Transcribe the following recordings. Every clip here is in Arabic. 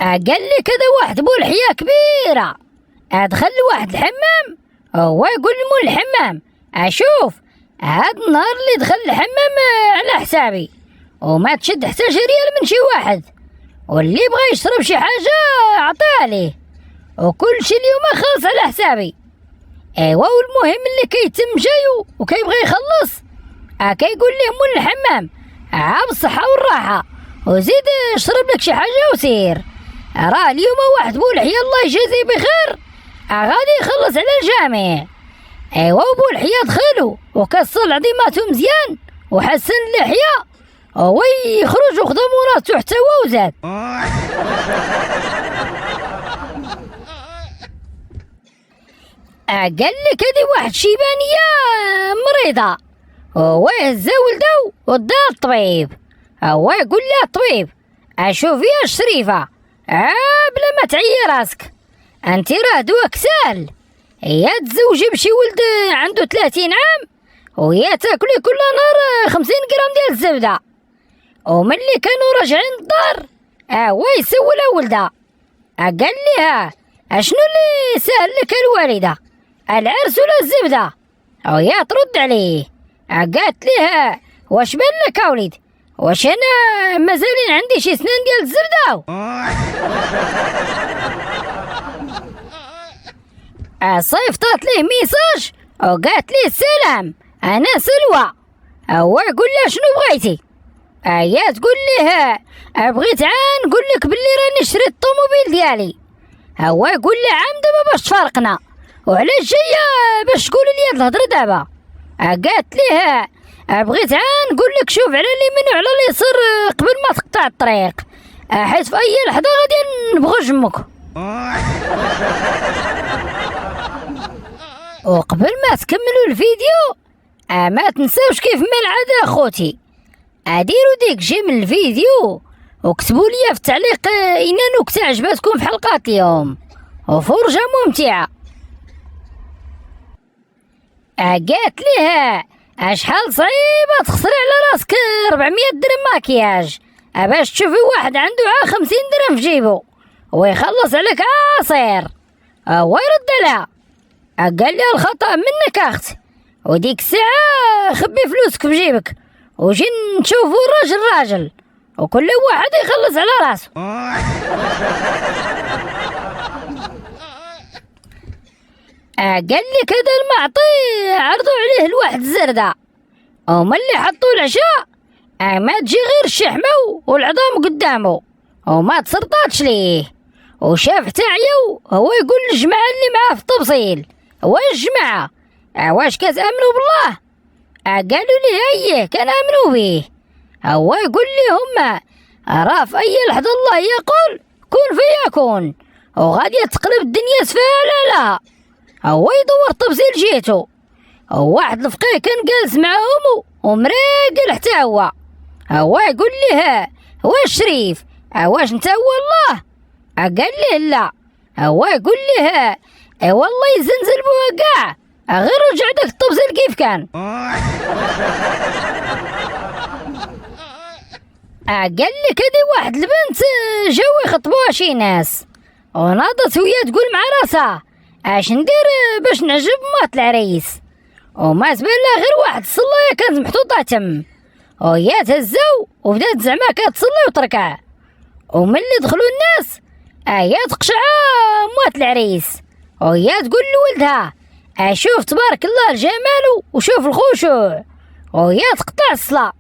قال لي كذا واحد بو لحية كبيرة دخل واحد الحمام، هو يقول مول الحمام اشوف هاد النهار اللي دخل الحمام على حسابي وما تشد حتى ريال من شي واحد، واللي بغى يشرب شي حاجة عطيها ليه وكل شي اليوم خالص على حسابي. ايوا والمهم اللي كيتم جايو وكيبغي يخلص كيقول ليه مول الحمام بالصحة والراحة وزيد اشرب لك شي حاجة وسير، راه اليوم واحد بو لحية الله يجازيه بخير غادي يخلص على الجامع. ايوا وبو لحية دخلو وكسر عظيماتو مزيان وحسن اللحية هو يخرج وخدا مراتو حتى هو وزاد. قال لك هادي واحد شيبانية مريضة هو يهزا ولدو وداها للطبيب، هو يقول لها الطبيب اشوفي يا شريفة بلا ما تعيي راسك انت راه دواك ساهل، هي تزوجي بشي ولد عنده 30 عام وهي تاكلي كل نهار 50 غرام ديال الزبدة، وملي كانوا راجعين الدار هو يسولها ولدها قال لها اشنو اللي سهل لك الوالدة العرس ولا الزبدة، وهي ترد عليه قالت لها واش بان لك يا وليد واش انا مازالين عندي شي سنان ديال الزبدة. صيفطات ليه ميساج وقالت ليه السلام انا سلوى، هو يقول لها شنو بغيتي، هي تقول ليه بغيت نقول لك باللي راني شريت الطوموبيل ديالي، هو يقول لها عام دابا باش تفارقنا وعلاش جايه باش تقولي لي هاد الهضره دابا، قالت ليه بغيت نقول لك شوف على اليمين وعلى اليسار قبل ما تقطع الطريق حيت في اي لحظه غادي نبغوا جمك. وقبل ما تكملوا الفيديو ما تنساوش كيف ما العاده اخوتي ديروا ديك جيم الفيديو وكتبوا لي في التعليق اين نكته عجبتكم في حلقات اليوم وفرجه ممتعه. قالت ليه شحال صعيبه تخسري على راسك 400 درهم ماكياج باش تشوفي واحد عنده 50 درهم في جيبه ويخلص عليك عصير، هو يرد لها قال لي الخطأ منك اختي وديك الساعة خبي فلوسك في جيبك وجي نشوفوا الراجل راجل وكل واحد يخلص على راسه. قال لي كذا المعطي عرضوا عليه الواحد الزردة وملي حطوا العشاء ما تجي غير الشحمة والعظام قدامه وما تصرطاتش ليه وشاف حتى عيو، هو يقول للجماعة اللي معاه في التبصيل واش الجماعة واش كتامنوا بالله، قالوا لي ايه كنامنوا به، هو يقول لهم راه في اي لحظة الله يقول كن فيكون وغادي تقلب الدنيا سفالة لها، هو يدور التبصيل جيتو واحد الفقيه كان جالس معاهم ومراقل حتى هو يقول ليه واش شريف واش انت هو الله، قال ليه لا، هو يقول ليه والله يزنزل بوها كاع غير رجع داك التبصيل كيف كان. قال لي كدي واحد البنت جاو يخطبوها شي ناس وناضت وهي تقول مع راسها اش ندير باش نعجب مات العريس، وما تبان لها غير واحد الصلايه كانت محطوطه تم وهي تهزاو وبدات زعما كتصلي وتركع، وملي دخلوا الناس هي تقشع مات العريس وهي تقول لولدها شوف تبارك الله الجمال وشوف الخشوع، وهي تقطع الصلاة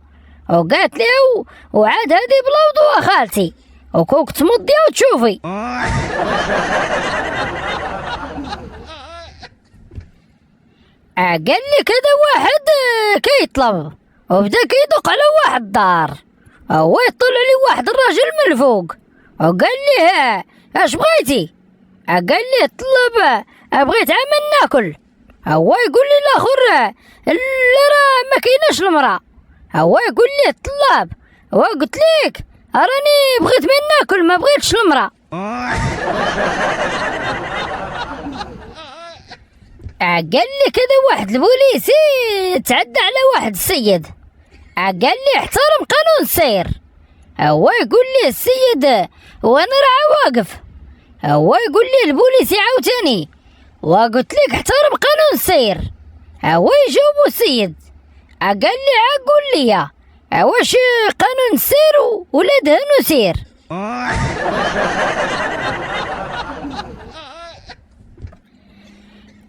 وقالت له وعاد هادي بلا وضوء خالتي وكوك تمضي وتشوفي. قال لي كذا واحد كيطلب وبدا كيدق على واحد الدار، هو يطلع لي واحد الراجل من الفوق وقال لي اش بغيتي، قال لي طلب بغيت عمل ناكل، هو يقول لي الاخر لا راه ما كايناش المراه، هو يقول لي الطلاب وقلت ليك راني بغيت من ناكل ما بغيتش المراه. قال لي كذا واحد البوليسي تعدى على واحد السيد قال لي احترم قانون السير، هو يقول لي السيد وانا راه واقف. هو يقول لي البوليسي عاوتاني وقلت لك احترم قانون السير. هو يجاوبو السيد قال لي قول لي واش قانون السير ولا دهن سير.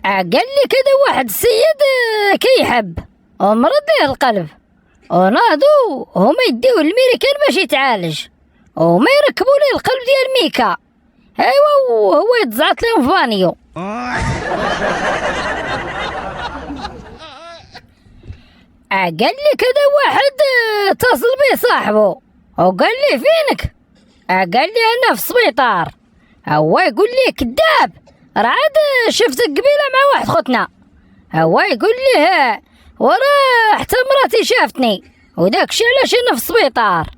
قال لي كذا واحد السيد كيحب ومرض ليه القلب وناضوا هما يديوه الميريكان باش يتعالج وما يركبوا ليه القلب ديال ميكا. ايوا وهو يتزعط لهم فانيو. قال لي كذا واحد اتصل بيه صاحبه وقال لي فينك؟ قال لي انا في السبيطار. هو يقول لي كذاب راه عاد شفتك قبيله مع واحد خوتنا. هو يقول لي وراه حتى مراتي شافتني وداك الشيء علاش انا في السبيطار.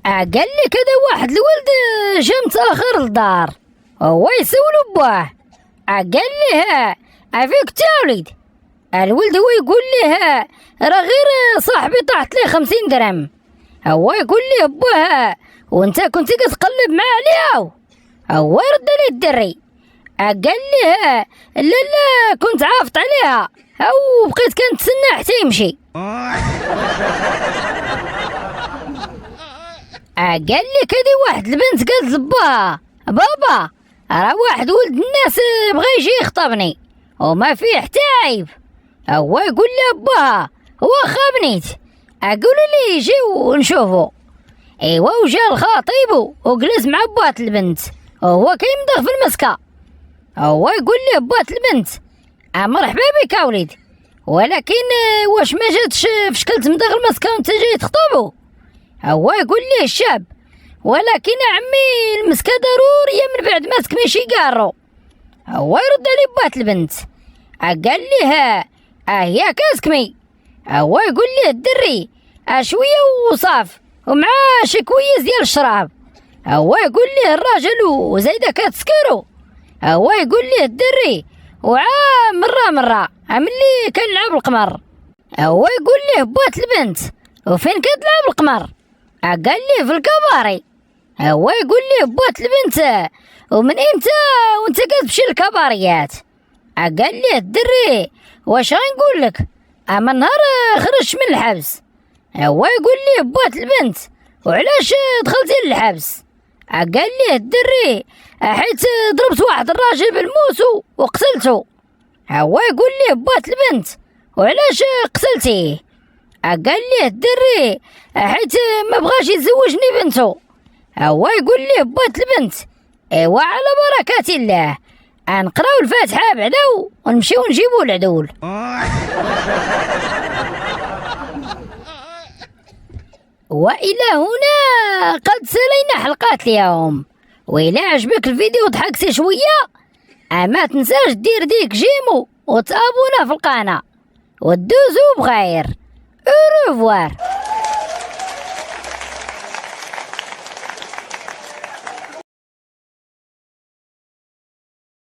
قال لي كذا واحد الولد جا متاخر للدار هو يسولو باه. قال لي افيك تا وليد؟ الولد هو يقول لي راه غير صاحبي طاحت ليه 50 درهم. هو يقول لي باه وانت كنت كتقلب معاه عليها؟ هو رد لي الدري قال لي لا كنت عافط عليها او بقيت كنتسنى حتى يمشي. قال لي كدي واحد البنت قالت لباها بابا راه واحد ولد الناس بغا يجي يخطبني وما فيه حتى عيب. هو يقول لي باها واخا بنيت قولوا لي يجي ونشوفو. ايوا وجا الخطيب وجلس مع بات البنت وهو كيمضغ في المسكه. هو يقول لي بات البنت مرحبا بك يا وليد ولكن واش ما جاتش في شكل تمضغ المسكه وانت جاي تخطبو؟ هو يقول لي الشاب ولكن عمي المسكه ضروريه من بعد ما تكمشي كارو. هو يرد علي بات البنت قال لي هي كاسكمي. هو يقول لي الدري شويه وصاف ومعاه شي كويس ديال الشراب. هو يقول لي الراجل وزايده كتسكرو. هو يقول لي الدري وعا مره ملي كنلعب القمر. هو يقول لي بات البنت وفين كتلعب القمر؟ قال لي في الكباري. هو يقول لي بات البنت ومن امتى وانت كتمشي للكباريات؟ قال لي الدري واش غنقول لك اما نهار خرجت من الحبس. هو يقول لي بات البنت وعلاش دخلتي للحبس؟ قال لي الدري حيت ضربت واحد الراجل بالموس وقتلته. هو يقول لي بات البنت وعلاش قتلتيه؟ قال لي الدري حيت ما بغاش يتزوجني بنته. هو يقول لي بات البنت ايوا على بركة الله نقراو الفاتحة بعدا ونمشيو نجيبو العدول. وإلى هنا قد سلينا حلقات اليوم. وإلى عجبك الفيديو وضحكتي شوية ما تنساش دير ديك جيمو وتابونا في القناة وتدوزو بخير. au revoir.